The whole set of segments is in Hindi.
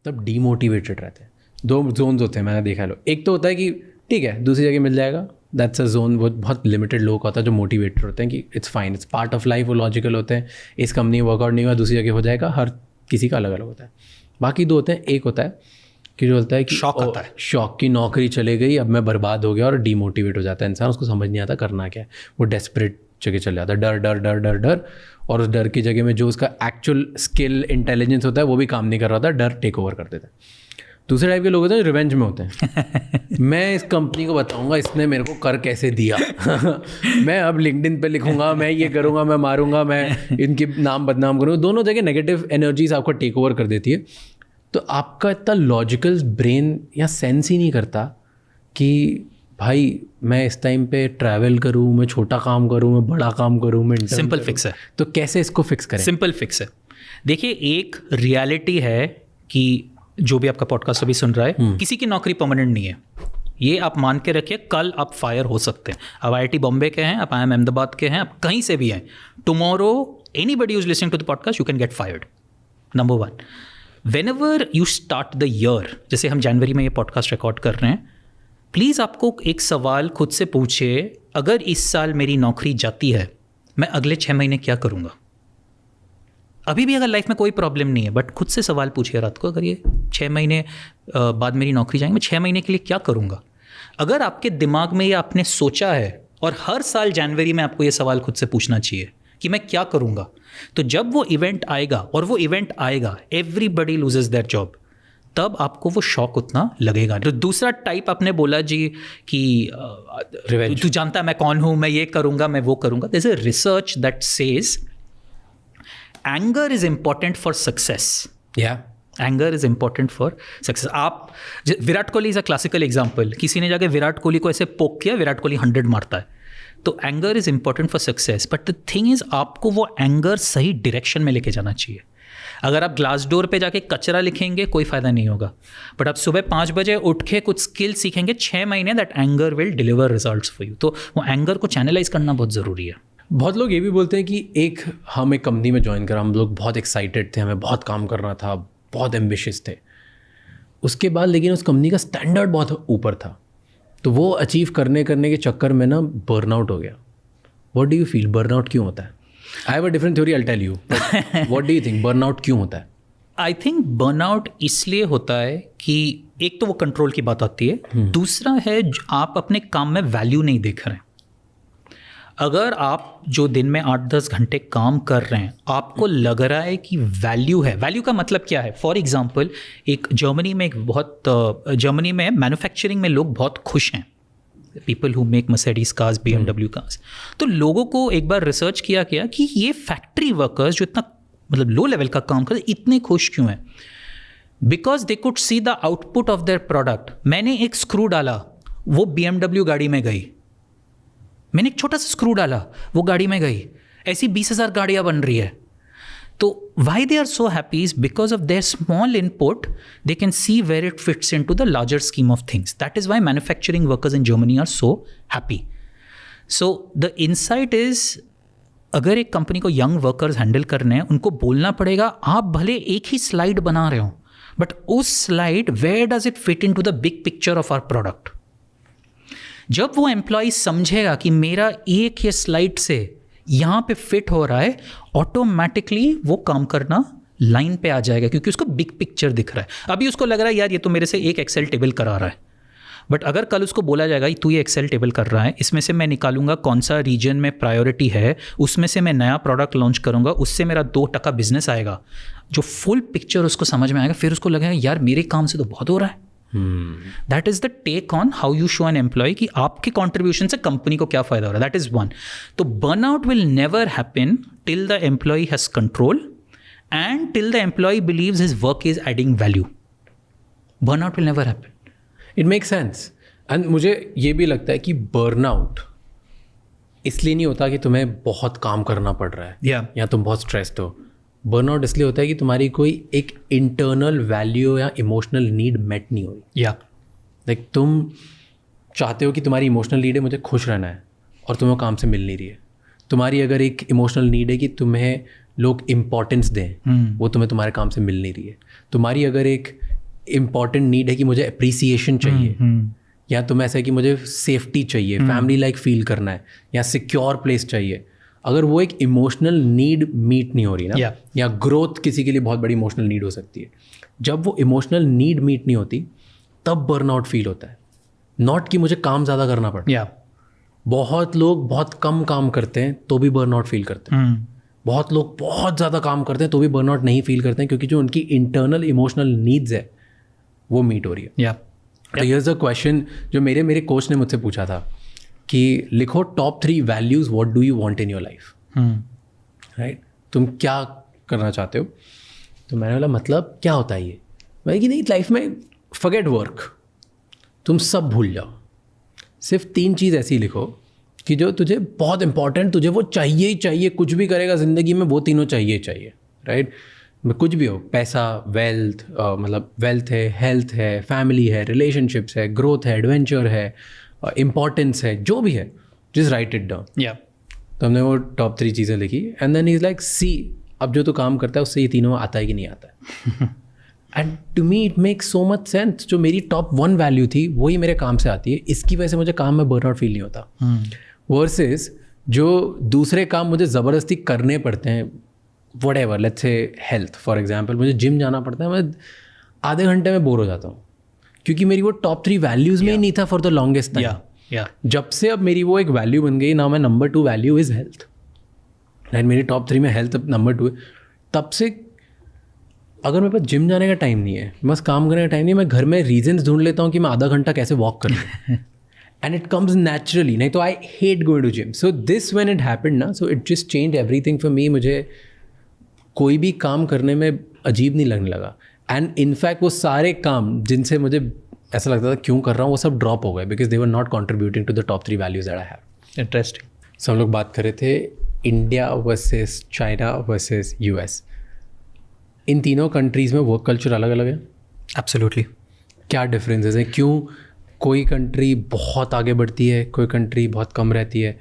मतलब डीमोटिवेटेड रहते हैं। 2 जोन्स होते हैं मैंने देखा है। एक तो होता है कि ठीक है दूसरी जगह मिल जाएगा, दैट्स अ जोन। वो बहुत लिमिटेड लोग होता है जो मोटिवेटेड होते हैं कि it's fine, it's part of life, वो लॉजिकल होते हैं। इस कंपनी वर्कआउट नहीं हुआ दूसरी जगह हो जाएगा, हर किसी का अलग अलग होता है। बाकी 2 होते हैं, एक होता है कि जो होता है कि शौक आता है, शौक की नौकरी चले गई, अब मैं बर्बाद हो गया, और डीमोटिवेट हो जाता है इंसान, उसको समझ नहीं आता करना क्या है, वो डेस्परेट जगह चले जाता है, डर डर डर डर डर, और उस डर की जगह में जो उसका एक्चुअल स्किल इंटेलिजेंस होता है वो भी काम नहीं कर रहा था, डर टेक ओवर कर देता है। दूसरे टाइप के लोग होते हैं रिवेंज में होते हैं मैं इस कंपनी को बताऊंगा इसने मेरे को कर कैसे दिया मैं अब लिंक्डइन पे लिखूंगा, मैं ये करूंगा, मैं मारूंगा, मैं इनके नाम बदनाम करूंगा। दोनों जगह नेगेटिव एनर्जीज आपको टेक ओवर कर देती है। तो आपका इतना लॉजिकल ब्रेन या सेंस ही नहीं करता कि भाई मैं इस टाइम पे ट्रैवल करूँ, मैं छोटा काम करूँ, मैं बड़ा काम करूँ, मैं सिंपल फिक्स है। तो कैसे इसको फिक्स करें? सिंपल फिक्स है। देखिए, एक रियलिटी है कि जो भी आपका पॉडकास्ट अभी सुन रहा है, किसी की नौकरी परमानेंट नहीं है। ये आप मान के रखिए, कल आप फायर हो सकते हैं। आप IIT बॉम्बे के हैं, आप IIM अहमदाबाद के हैं, आप कहीं से भी हैं, tomorrow anybody who is listening to the podcast you can get fired. Number 1, whenever you start the year, जैसे हम जनवरी में ये पॉडकास्ट रिकॉर्ड कर रहे हैं, प्लीज़ आपको एक सवाल खुद से पूछिए, अगर इस साल मेरी नौकरी जाती है, मैं अगले 6 महीने क्या करूँगा? अभी भी अगर लाइफ में कोई प्रॉब्लम नहीं है, बट खुद से सवाल पूछिए रात को, अगर ये 6 महीने बाद मेरी नौकरी जाएंगे, मैं 6 महीने के लिए क्या करूँगा? अगर आपके दिमाग में ये आपने सोचा है, और हर साल जनवरी में आपको ये सवाल खुद से पूछना चाहिए कि मैं क्या करूँगा, तो जब वो इवेंट आएगा, और वो इवेंट आएगा, एवरीबडी लूजेस देयर जॉब, तब आपको वो शौक उतना लगेगा। तो दूसरा टाइप आपने बोला जी कि तू जानता है मैं कौन हूँ, मैं ये करूँगा, मैं वो करूँगा। There is a research that says anger is important for success. Yeah. Anger is important for success. आप Virat Kohli is a classical example, किसी ने जाके विराट कोहली को ऐसे पोक किया, विराट कोहली 100 मारता है। तो anger is important for success, but the thing is आपको वो एंगर सही डायरेक्शन में लेके जाना चाहिए। अगर आप ग्लास डोर पे जाके कचरा लिखेंगे कोई फ़ायदा नहीं होगा, बट आप सुबह 5 बजे उठ के कुछ स्किल सीखेंगे 6 महीने, that anger will deliver results for you. तो वो एंगर को चैनलाइज करना बहुत ज़रूरी है। बहुत लोग ये भी बोलते हैं कि हम एक कंपनी में ज्वाइन करा, हम लोग बहुत एक्साइटेड थे, हमें बहुत काम करना था, बहुत एम्बिशियस थे, उसके बाद लेकिन उस कंपनी का स्टैंडर्ड बहुत ऊपर था, तो वो अचीव करने के चक्कर में ना बर्नआउट हो गया। What do you feel, burnout क्यों होता है? I have a different theory, I tell you, what do you think burnout क्यों होता है? आई थिंक बर्नआउट इसलिए होता है कि एक तो वो कंट्रोल की बात आती है, दूसरा है आप अपने काम में वैल्यू नहीं देख रहे हैं। अगर आप जो दिन में 8-10 घंटे काम कर रहे हैं, आपको लग रहा है कि वैल्यू है, वैल्यू का मतलब क्या है? फॉर एग्जांपल, जर्मनी में मैन्युफैक्चरिंग में लोग बहुत खुश हैं, people who make Mercedes cars, BMW cars. तो लोगों को एक बार रिसर्च किया गया कि ये फैक्ट्री वर्कर्स जो इतना मतलब लो लेवल का काम करते इतने खुश क्यों हैं? Because they could see the output of their product. मैंने एक स्क्रू डाला, वो BMW गाड़ी में गई, मैंने एक छोटा सा स्क्रू डाला, वो गाड़ी में गई, ऐसी 20,000 गाड़ियाँ बन रही है। तो why they are so happy is because of their small input, they can see where it fits in to the larger scheme of things. That is why manufacturing workers in Germany are so happy. So the insight is, अगर एक कंपनी को यंग वर्कर्स हैंडल करने हैं, उनको बोलना पड़ेगा आप भले एक ही स्लाइड बना रहे हो, बट उस slide where does it fit in to the big picture of our product. जब वो एम्प्लॉय समझेगा कि मेरा एक ही स्लाइड से यहाँ पे फिट हो रहा है, ऑटोमेटिकली वो काम करना लाइन पे आ जाएगा, क्योंकि उसको बिग पिक्चर दिख रहा है। अभी उसको लग रहा है यार ये तो मेरे से एक एक्सेल टेबल करा रहा है, बट अगर कल उसको बोला जाएगा तू ये एक्सेल टेबल कर रहा है, इसमें से मैं निकालूंगा कौन सा रीजन में प्रायोरिटी है, उसमें से मैं नया प्रोडक्ट लॉन्च करूंगा, उससे मेरा 2% बिजनेस आएगा, जो फुल पिक्चर उसको समझ में आएगा, फिर उसको लगेगा यार मेरे काम से तो बहुत हो रहा है। That is the take on how you show an employee कि आपके कॉन्ट्रीब्यूशन से कंपनी को क्या फायदा हो रहा है। That is one. तो burnout will never happen till the employee has control and till the employee believes his work is adding value. Burnout will never happen. It makes sense. And मुझे ये भी लगता है कि बर्नआउट इसलिए नहीं होता कि तुम्हें बहुत काम करना पड़ रहा है या तुम बहुत स्ट्रेस्ड हो। बर्नआउट इसलिए होता है कि तुम्हारी कोई एक इंटरनल वैल्यू या इमोशनल नीड मेट नहीं हो रही। लाइक तुम चाहते हो कि तुम्हारी इमोशनल नीड है मुझे खुश रहना है, और तुम्हें काम से मिल नहीं रही है। तुम्हारी अगर एक इमोशनल नीड है कि तुम्हें लोग इम्पोर्टेंस दें, वो तुम्हें तुम्हारे काम से मिल नहीं रही है। तुम्हारी अगर एक इम्पॉर्टेंट नीड है कि मुझे अप्रिसिएशन चाहिए, या तुम्हें ऐसा है कि मुझे सेफ्टी चाहिए, फैमिली लाइक फील करना है, या सिक्योर प्लेस चाहिए, अगर वो एक इमोशनल नीड मीट नहीं हो रही ना, या ग्रोथ किसी के लिए बहुत बड़ी इमोशनल नीड हो सकती है, जब वो इमोशनल नीड मीट नहीं होती तब बर्नआउट फील होता है। नॉट कि मुझे काम ज़्यादा करना पड़ता है। बहुत लोग बहुत कम काम करते हैं तो भी बर्नआउट फील करते हैं, बहुत लोग बहुत ज़्यादा काम करते हैं तो भी बर्नआउट नहीं फील करते हैं, क्योंकि जो उनकी इंटरनल इमोशनल नीड्स है वो मीट हो रही है। तो हियर्स अ क्वेश्चन जो मेरे कोच ने मुझसे पूछा था कि लिखो top 3 values, what do you want in your life, right, तुम क्या करना चाहते हो। तो मैंने बोला मतलब क्या होता है ये, भाई कि नहीं लाइफ में फॉरगेट वर्क, तुम सब भूल जाओ, सिर्फ 3 चीज़ ऐसी लिखो कि जो तुझे बहुत इंपॉर्टेंट, तुझे वो चाहिए ही चाहिए, कुछ भी करेगा ज़िंदगी में वो तीनों चाहिए ही चाहिए, राइट, कुछ भी हो, पैसा, वेल्थ, मतलब वेल्थ है, हेल्थ है, फैमिली है, रिलेशनशिप्स है, ग्रोथ है, एडवेंचर है, इम्पॉर्टेंस है, जो भी है, जस्ट राइट इट डाउन। तो हमने वो टॉप 3 चीज़ें लिखी, एंड देन इज़ लाइक सी, अब जो तू काम करता है उससे ये तीनों आता है कि नहीं आता है। And to me it make so much sense, जो मेरी टॉप 1 वैल्यू थी वही मेरे काम से आती है, इसकी वजह से मुझे काम में बर्नआउट फील नहीं होता, वर्सेस जो दूसरे काम मुझे ज़बरदस्ती करने पड़ते हैं, whatever, let's say health for example, मुझे जिम जाना पड़ता है, मैं आधे घंटे में बोर हो जाता हूँ, क्योंकि मेरी वो टॉप 3 वैल्यूज़ में ही नहीं था फॉर द लॉन्गेस्ट टाइम। जब से अब मेरी वो एक वैल्यू बन गई ना, मैं number 2 value is health, and मेरी टॉप 3 में हेल्थ नंबर 2 है, तब से अगर मेरे पास जिम जाने का टाइम नहीं है, बस काम करने का टाइम नहीं है, मैं घर में रीजंस ढूंढ लेता हूँ कि मैं आधा घंटा कैसे वॉक कर लूँ, एंड इट कम्स नेचुरली, नहीं तो I hate going to gym. So this when it happened ना, so it just change everything for me, मुझे कोई भी काम करने में अजीब नहीं लगने लगा, एंड इनफैक्ट वो सारे काम जिनसे मुझे ऐसा लगता था क्यों कर रहा हूँ, वो सब ड्रॉप हो गए, because they were not contributing to the top 3 values that I have. Interesting. So हम लोग बात कर रहे थे India versus China versus US, इन तीनों कंट्रीज़ में वर्क कल्चर अलग अलग है। एब्सोल्युटली। क्या डिफरेंसेस हैं, क्यों कोई कंट्री बहुत आगे बढ़ती है, कोई कंट्री बहुत कम रहती है।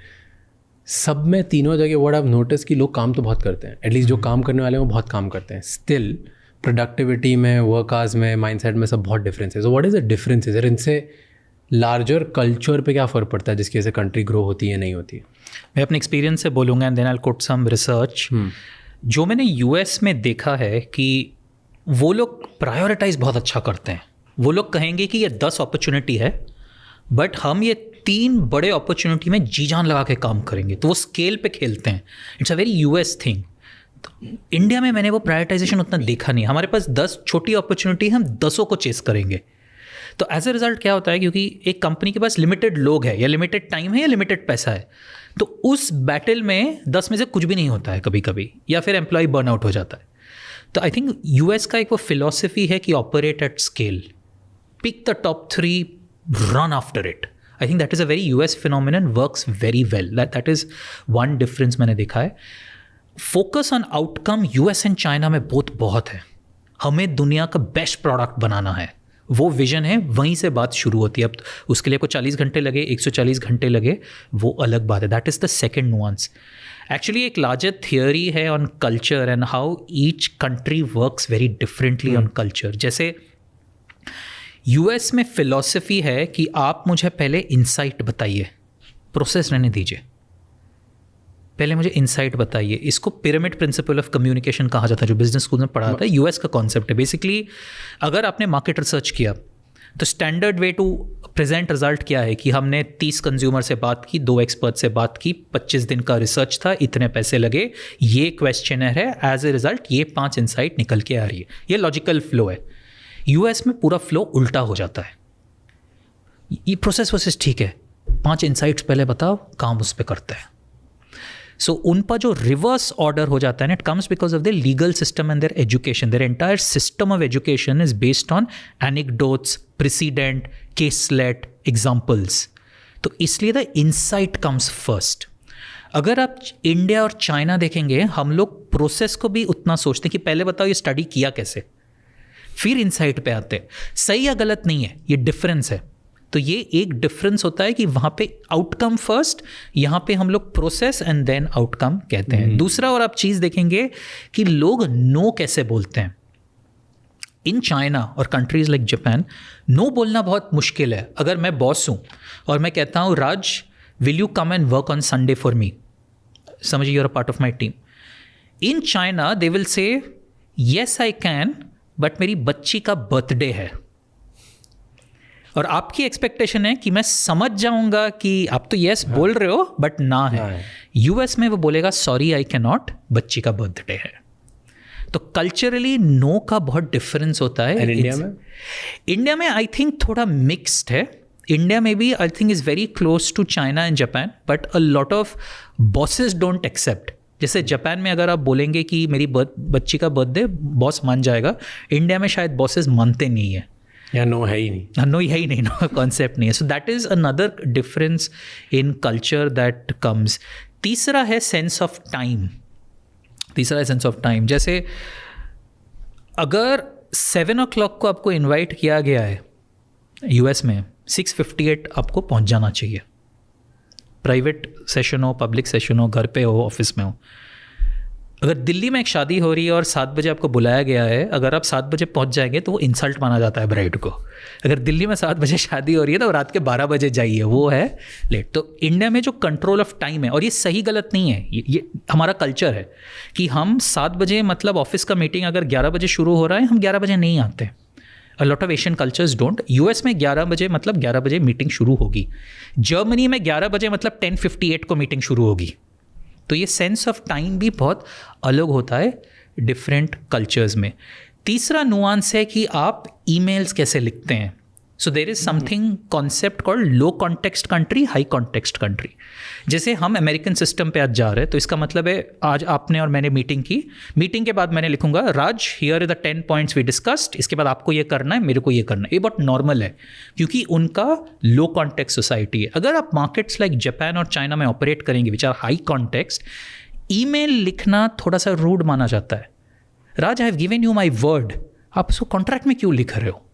सब में तीनों जगह वर्ड आप नोटिस कि लोग काम तो बहुत करते हैं, एटलीस्ट जो काम करने वाले हैं वो बहुत काम करते हैं, स्टिल प्रोडक्टिविटी में, वर्क आवर्स में, माइंडसेट में सब बहुत डिफरेंस है। So what is the differences, और इनसे लार्जर कल्चर पे क्या फ़र्क पड़ता है जिसकी वजह से कंट्री ग्रो होती है नहीं होती है? मैं अपने एक्सपीरियंस से बोलूँगा and then I will quote some research. जो मैंने यूएस में देखा है कि वो लोग प्रायोरिटाइज बहुत अच्छा करते हैं। वो लोग कहेंगे कि ये 10 अपॉर्चुनिटी है, बट हम ये 3 बड़े अपॉर्चुनिटी में जी जान लगा के काम करेंगे, तो वो स्केल पे खेलते हैं। It's a very US thing. तो इंडिया में मैंने वो प्रायोरिटाइजेशन उतना देखा नहीं। हमारे पास 10 छोटी अपॉर्चुनिटी, हम 10 को चेस करेंगे। तो एज अ रिजल्ट क्या होता है, क्योंकि एक कंपनी के पास लिमिटेड लोग है, या लिमिटेड टाइम है, या लिमिटेड पैसा है, तो उस बैटल में 10 में से कुछ भी नहीं होता है कभी कभी, या फिर एम्प्लॉय बर्नआउट हो जाता है। तो आई थिंक यूएस का एक वो फिलॉसफी है कि operate at scale, pick the top 3, run after it. I think that is a very US phenomenon, works very well. That is one difference मैंने देखा है। Focus on outcome US and China में बहुत है। हमें दुनिया का बेस्ट प्रोडक्ट बनाना है, वो विजन है, वहीं से बात शुरू होती है। अब उसके लिए कोई 40 घंटे लगे, 140 घंटे लगे, वो अलग बात है। That is the second nuance. Actually एक लार्जर थियोरी है on culture and how each country works very differently on culture. जैसे यूएस में फिलॉसफी है कि आप मुझे पहले इंसाइट बताइए, प्रोसेस रहने दीजिए, पहले मुझे इंसाइट बताइए। इसको पिरामिड प्रिंसिपल ऑफ कम्युनिकेशन कहा जाता है, जो बिजनेस स्कूल में पढ़ा था। यूएस का कॉन्सेप्ट है बेसिकली, अगर आपने मार्केट रिसर्च किया तो standard way to present result क्या है कि हमने 30 कंज्यूमर से बात की, 2 एक्सपर्ट से बात की, 25 दिन का रिसर्च था, इतने पैसे लगे, ये क्वेश्चनर है, एज ए रिजल्ट ये 5 इंसाइट निकल के आ रही है। ये लॉजिकल फ्लो है। यूएस में पूरा फ्लो उल्टा हो जाता है। ये प्रोसेस ठीक है, 5 इंसाइट्स पहले बताओ, काम उस पर करते हैं। सो उनका जो रिवर्स ऑर्डर हो जाता है, it comes because of the legal system and there education. Their entire system of education is based on anecdotes, president, caselet, examples. तो इसलिए द इंसाइट कम्स फर्स्ट। अगर आप इंडिया और चाइना देखेंगे, हम लोग प्रोसेस को भी उतना सोचते हैं कि पहले बताओ ये स्टडी किया कैसे, फिर इंसाइट पे आते हैं। सही या गलत नहीं है, ये डिफरेंस है। तो ये एक डिफरेंस होता है कि वहाँ पे आउटकम फर्स्ट, यहाँ पे हम लोग प्रोसेस एंड देन आउटकम कहते हैं। दूसरा और आप चीज़ देखेंगे कि लोग नो कैसे बोलते हैं। इन चाइना और कंट्रीज़ लाइक जापान नो बोलना बहुत मुश्किल है. अगर मैं बॉस हूँ और मैं कहता हूँ Raj will you come and work on Sunday for me, समझिए you are a part of my team. In China they will say yes I can, but मेरी बच्ची का बर्थडे है और आपकी एक्सपेक्टेशन है कि मैं समझ जाऊंगा कि आप तो येस बोल रहे हो बट ना है. यूएस में वो बोलेगा सॉरी आई कैन नॉट, बच्ची का बर्थडे है. तो कल्चरली नो का बहुत डिफरेंस होता है. इंडिया में आई थिंक थोड़ा मिक्स्ड है. इंडिया में भी I think is very close to China and Japan, but a lot of bosses don't accept. जैसे जापान में अगर आप बोलेंगे कि मेरी बच्ची का बर्थडे, बॉस मान जाएगा. इंडिया में शायद बॉसेस मानते नहीं है, या नो है ही नहीं. नो है ही नहीं, नो कॉन्सेप्ट नहीं है. So that is another difference in culture that comes. तीसरा है सेंस ऑफ टाइम. जैसे अगर 7 o'clock को आपको इनवाइट किया गया है यूएस में, 6:58 आपको पहुंच जाना चाहिए. प्राइवेट सेशन हो, पब्लिक सेशन हो, घर पे हो, ऑफिस में हो. अगर दिल्ली में एक शादी हो रही है और 7 बजे आपको बुलाया गया है, अगर आप 7 बजे पहुंच जाएंगे तो वो इंसल्ट माना जाता है ब्राइड को. अगर दिल्ली में 7 बजे शादी हो रही है तो रात के 12 बजे जाइए, वो है लेट. तो इंडिया में जो कंट्रोल ऑफ टाइम है, और ये सही गलत नहीं है, ये हमारा कल्चर है कि हम 7 बजे मतलब ऑफिस का मीटिंग अगर 11 बजे शुरू हो रहा है, हम 11 बजे नहीं आते. अ lot of Asian cultures don't. US में 11 बजे मतलब 11 बजे मीटिंग शुरू होगी. जर्मनी में 11 बजे मतलब 10:58 को मीटिंग शुरू होगी. तो ये सेंस ऑफ टाइम भी बहुत अलग होता है डिफरेंट कल्चर्स में. तीसरा नुआंस है कि आप ईमेल्स कैसे लिखते हैं. So there is something concept called low context country, high context country. जैसे हम अमेरिकन सिस्टम पे आज जा रहे हैं, तो इसका मतलब है आज आपने और मैंने मीटिंग की. मीटिंग के बाद मैंने लिखूंगा Raj here is the 10 points we discussed. इसके बाद आपको ये करना है, मेरे को ये करना है. ये बहुत नॉर्मल है क्योंकि उनका लो कॉन्टेक्स्ट सोसाइटी है. अगर आप मार्केट्स लाइक जापान और चाइना में ऑपरेट करेंगे which are high context, email लिखना थोड़ा सा रूड माना जाता है. Raj I have given you my word, आप उसको कॉन्ट्रैक्ट में क्यों लिख रहे हो.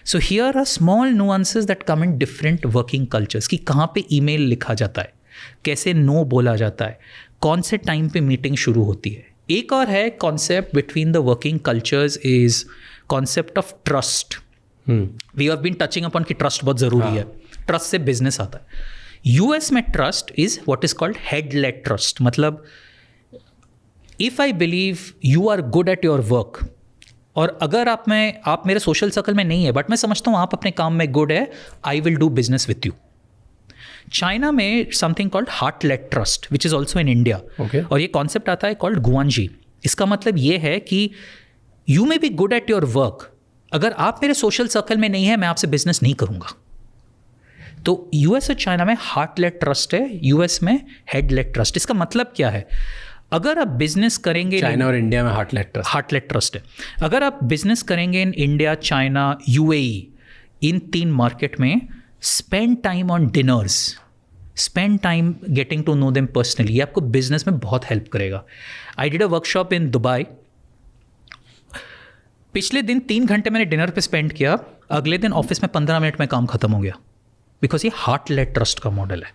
So here are small nuances that come in different working cultures कि कहाँ पे ईमेल लिखा जाता है, कैसे नो बोला जाता है, कौन से टाइम पे मीटिंग शुरू होती है. एक और है concept between the working cultures is concept of trust. We have been touching upon कि ट्रस्ट बहुत ज़रूरी है. ट्रस्ट से बिजनेस आता है. यूएस में trust is what is called head led trust. मतलब if I believe you are good at your work, और अगर आप मेरे सोशल सर्कल में नहीं है बट मैं समझता हूँ आप अपने काम में गुड है, I will do business with you. China में something called heart led trust which is also in India. और ये कॉन्सेप्ट आता है कॉल्ड गुआनजी. इसका मतलब ये है कि you may be good at your work, अगर आप मेरे सोशल सर्कल में नहीं है मैं आपसे बिजनेस नहीं करूँगा. तो यूएस और चाइना में हार्ट लेड ट्रस्ट है, यूएस में हेड लेड ट्रस्ट. इसका मतलब क्या है, अगर आप बिजनेस करेंगे, चाइना और इंडिया में हार्ट लेड ट्रस्ट है. अगर आप बिजनेस करेंगे इन इंडिया, चाइना, यूएई, इन 3 मार्केट में, spend time on dinners, spend time getting to know them personally. ये आपको बिजनेस में बहुत हेल्प करेगा. I did a workshop in Dubai. पिछले दिन 3 घंटे मैंने डिनर पे स्पेंड किया, अगले दिन ऑफिस में 15 मिनट में काम खत्म हो गया. बिकॉज ये हार्ट लेड ट्रस्ट का मॉडल है.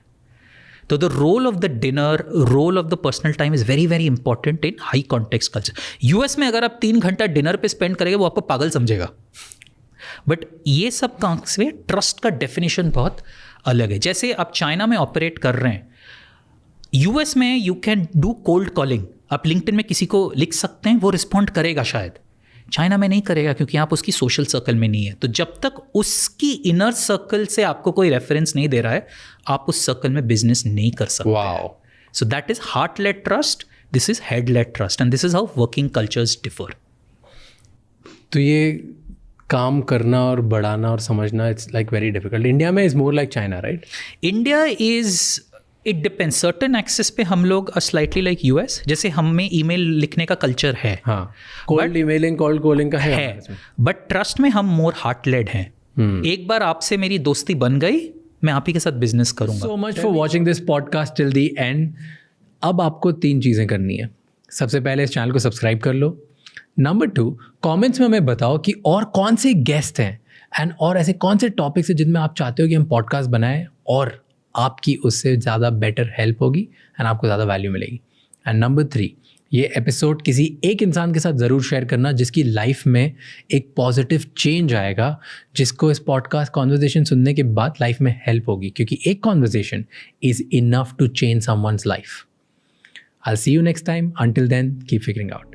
तो the role of the dinner, role of the personal time is very very important in high context culture. US में अगर आप 3 घंटा डिनर पे स्पेंड करेंगे वो आपको पागल समझेगा. बट ये सब काम से ट्रस्ट का डेफिनेशन बहुत अलग है. जैसे आप चाइना में ऑपरेट कर रहे हैं, यूएस में you can do cold calling. आप लिंक्डइन में किसी को लिख सकते हैं, वो रिस्पॉन्ड करेगा शायद. चाइना में नहीं करेगा क्योंकि आप उसकी सोशल सर्कल में नहीं है. तो जब तक उसकी इनर सर्कल से आपको कोई रेफरेंस नहीं दे रहा है, आप उस सर्कल में बिजनेस नहीं कर सकते. Wow. So that is heart led trust, this is head led trust, and this is how working cultures differ. तो ये काम करना और बढ़ाना और समझना, it's like very difficult. India में is more like China, right? India is, it depends. Certain axes पे हम लोग स्लाइटली लाइक यूएस. जैसे हमें ईमेल लिखने का कल्चर है, हाँ, कोल्ड ईमेलिंग, कोल्ड कॉलिंग का है, बट ट्रस्ट में हम मोर हार्ट लेड हैं. एक बार आपसे मेरी दोस्ती बन गई, मैं आप ही के साथ बिजनेस करूंगा. So much for watching this podcast till the and. अब आपको 3 चीज़ें करनी है. सबसे पहले इस चैनल को सब्सक्राइब कर लो. नंबर 2, कमेंट्स में हमें बताओ कि और कौन से गेस्ट हैं एंड और ऐसे कौन से टॉपिक्स हैं जिनमें आप चाहते हो कि हम पॉडकास्ट बनाएं और आपकी उससे ज़्यादा बेटर हेल्प होगी एंड आपको ज़्यादा वैल्यू मिलेगी. एंड नंबर 3, ये एपिसोड किसी एक इंसान के साथ ज़रूर शेयर करना जिसकी लाइफ में एक पॉजिटिव चेंज आएगा, जिसको इस पॉडकास्ट कॉन्वर्जेशन सुनने के बाद लाइफ में हेल्प होगी, क्योंकि एक conversation is enough to change someone's life. I'll see you next time. Until then, keep figuring out.